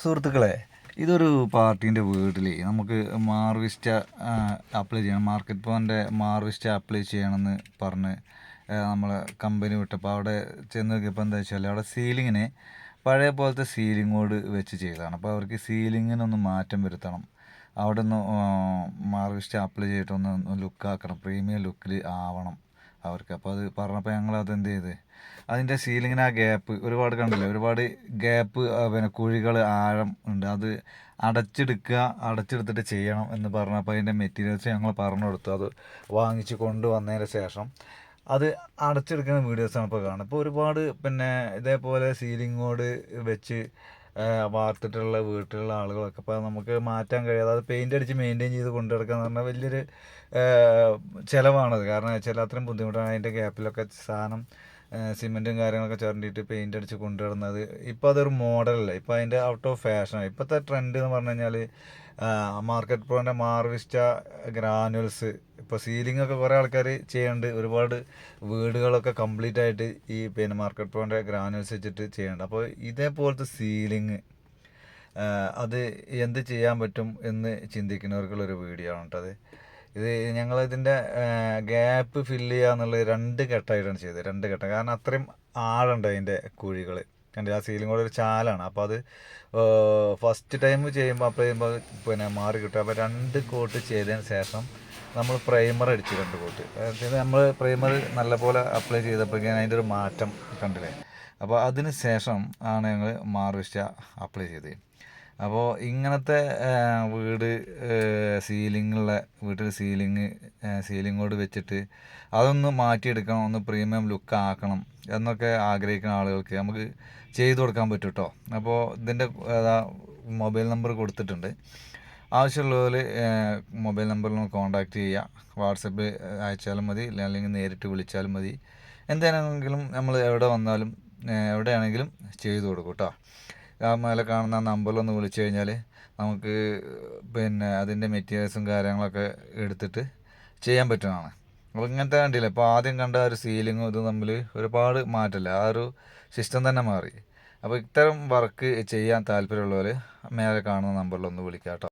സുഹൃത്തുക്കളെ, ഇതൊരു പാർട്ടീൻ്റെ വീട്ടിൽ നമുക്ക് മാർവിസ്റ്റ അപ്ലൈ ചെയ്യണം. മാർക്കറ്റ് പോയിൻ്റെ മാർവിസ്റ്റ അപ്ലൈ ചെയ്യണമെന്ന് പറഞ്ഞ് നമ്മളെ കമ്പനി വിട്ടപ്പോൾ അവിടെ ചെന്ന് നോക്കിയപ്പോൾ എന്താ വെച്ചാൽ അവിടെ സീലിങ്ങിന് പഴയ പോലത്തെ സീലിംഗ് ബോർഡ് വെച്ച് ചെയ്തതാണ്. അപ്പോൾ അവർക്ക് സീലിങ്ങിനൊന്ന് മാറ്റം വരുത്തണം. അവിടെ ഒന്ന് മാർവിസ്റ്റ അപ്ലൈ ചെയ്തിട്ടൊന്ന് ലുക്കാക്കണം, പ്രീമിയം ലുക്കിൽ ആവണം അവർക്ക്. അപ്പോൾ അത് പറഞ്ഞപ്പോൾ ഞങ്ങൾ അതെന്ത് ചെയ്ത് അതിൻ്റെ സീലിങ്ങിന് ആ ഗ്യാപ്പ് ഒരുപാട് കണ്ടില്ലേ, ഒരുപാട് ഗ്യാപ്പ്, പിന്നെ കുഴികൾ ആഴം ഉണ്ട്. അത് അടച്ചെടുത്തിട്ട് ചെയ്യണം എന്ന് പറഞ്ഞപ്പോൾ അതിൻ്റെ മെറ്റീരിയൽസ് ഞങ്ങൾ പറഞ്ഞു കൊടുത്തു. അത് വാങ്ങിച്ച് കൊണ്ടുവന്നതിന് ശേഷം അത് അടച്ചെടുക്കുന്ന വീഡിയോസാണ് ഇപ്പോൾ കാണുന്നത്. ഇപ്പോൾ ഒരുപാട് പിന്നെ ഇതേപോലെ സീലിംഗ് ബോർഡ് വെച്ച് വാർത്തിട്ടുള്ള വീട്ടിലുള്ള ആളുകളൊക്കെ ഇപ്പോൾ നമുക്ക് മാറ്റാൻ കഴിയാതെ അത് പെയിൻ്റ് അടിച്ച് മെയിൻറ്റെയിൻ ചെയ്ത് കൊണ്ടു നടക്കുക എന്ന് പറഞ്ഞാൽ വലിയൊരു ചിലവാണത്. കാരണം വെച്ചാൽ അത്രയും ബുദ്ധിമുട്ടാണ്. അതിൻ്റെ ഗ്യാപ്പിലൊക്കെ സാധനം സിമെൻറ്റും കാര്യങ്ങളൊക്കെ ചുരണ്ടിയിട്ട് പെയിൻ്റ് അടിച്ച് കൊണ്ടുവരുന്നത്. ഇപ്പോൾ അതൊരു മോഡലല്ല, ഇപ്പോൾ അതിൻ്റെ ഔട്ട് ഓഫ് ഫാഷനാണ്. ഇപ്പോഴത്തെ ട്രെൻഡ് എന്ന് പറഞ്ഞു കഴിഞ്ഞാൽ മാർക്കറ്റ് പ്രോൻ്റെ മാർവിസ്റ്റ ഗ്രാനുവൽസ്. ഇപ്പോൾ സീലിംഗൊക്കെ കുറേ ആൾക്കാർ ചെയ്യുന്നുണ്ട്. ഒരുപാട് വീടുകളൊക്കെ കംപ്ലീറ്റ് ആയിട്ട് ഈ പിന്നെ മാർക്കറ്റ് പ്രോൻ്റെ ഗ്രാനുവൽസ് വെച്ചിട്ട് ചെയ്യുന്നുണ്ട്. അപ്പോൾ ഇതേപോലത്തെ സീലിംഗ് അത് എന്ത് ചെയ്യാൻ പറ്റും എന്ന് ചിന്തിക്കുന്നവർക്കുള്ളൊരു വീഡിയോ ആണ് കേട്ടോ അത്. ഇത് ഞങ്ങളിതിൻ്റെ ഗ്യാപ്പ് ഫില്ല് ചെയ്യുക എന്നുള്ളത് 2 ഘട്ടമായിട്ടാണ് ചെയ്തത്. 2 ഘട്ടം. കാരണം അത്രയും ആഴമുണ്ട് അതിൻ്റെ കുഴികൾ. കണ്ട് ആ സീലിംഗ് കൂടെ ഒരു ചാലാണ്. അപ്പോൾ അത് ഫസ്റ്റ് ടൈം ചെയ്യുമ്പോൾ അപ്ലൈ ചെയ്യുമ്പോൾ പിന്നെ മാറി കിട്ടും. അപ്പോൾ 2 കോട്ട് ചെയ്തതിന് ശേഷം നമ്മൾ പ്രൈമർ അടിച്ചു 2 കോട്ട്. നമ്മൾ പ്രൈമർ നല്ലപോലെ അപ്ലൈ ചെയ്തപ്പോഴേക്കും അതിൻ്റെ ഒരു മാറ്റം കണ്ടില്ലേ. അപ്പോൾ അതിന് ശേഷം ആണ് ഞങ്ങൾ മാർവിസ്റ്റ അപ്ലൈ ചെയ്തത്. അപ്പോൾ ഇങ്ങനത്തെ വീട് വീട്ടിൽ സീലിംഗ് ബോർഡ് വെച്ചിട്ട് അതൊന്ന് മാറ്റിയെടുക്കണം, ഒന്ന് പ്രീമിയം ലുക്ക് ആക്കണം എന്നൊക്കെ ആഗ്രഹിക്കുന്ന ആളുകൾക്ക് നമുക്ക് ചെയ്തു കൊടുക്കാൻ പറ്റും കേട്ടോ. അപ്പോൾ ഇതിൻ്റെ മൊബൈൽ നമ്പർ കൊടുത്തിട്ടുണ്ട്. ആവശ്യമുള്ളവർ മൊബൈൽ നമ്പറിൽ കോൺടാക്റ്റ് ചെയ്യുക. വാട്സപ്പ് അയച്ചാലും മതി, അല്ലെങ്കിൽ നേരിട്ട് വിളിച്ചാലും മതി. എന്താണെങ്കിലും നമ്മൾ എവിടെയാണെങ്കിലും ചെയ്തു കൊടുക്കും കേട്ടോ. ആ മേലെ കാണുന്ന നമ്പറിലൊന്ന് വിളിച്ചു കഴിഞ്ഞാൽ നമുക്ക് പിന്നെ അതിൻ്റെ മെറ്റീരിയൽസും കാര്യങ്ങളൊക്കെ എടുത്തിട്ട് ചെയ്യാൻ പറ്റുന്നതാണ്. അപ്പോൾ ഇങ്ങനത്തെ കണ്ടില്ല, ഇപ്പോൾ ആദ്യം കണ്ട ഒരു സീലിങ്ങും ഇതും തമ്മിൽ ഒരുപാട് മാറ്റമില്ല. ആ ഒരു സിസ്റ്റം തന്നെ മാറി. അപ്പോൾ ഇത്തരം വർക്ക് ചെയ്യാൻ താല്പര്യമുള്ളവർ മേലെ കാണുന്ന നമ്പറിലൊന്ന് വിളിക്കാം കേട്ടോ.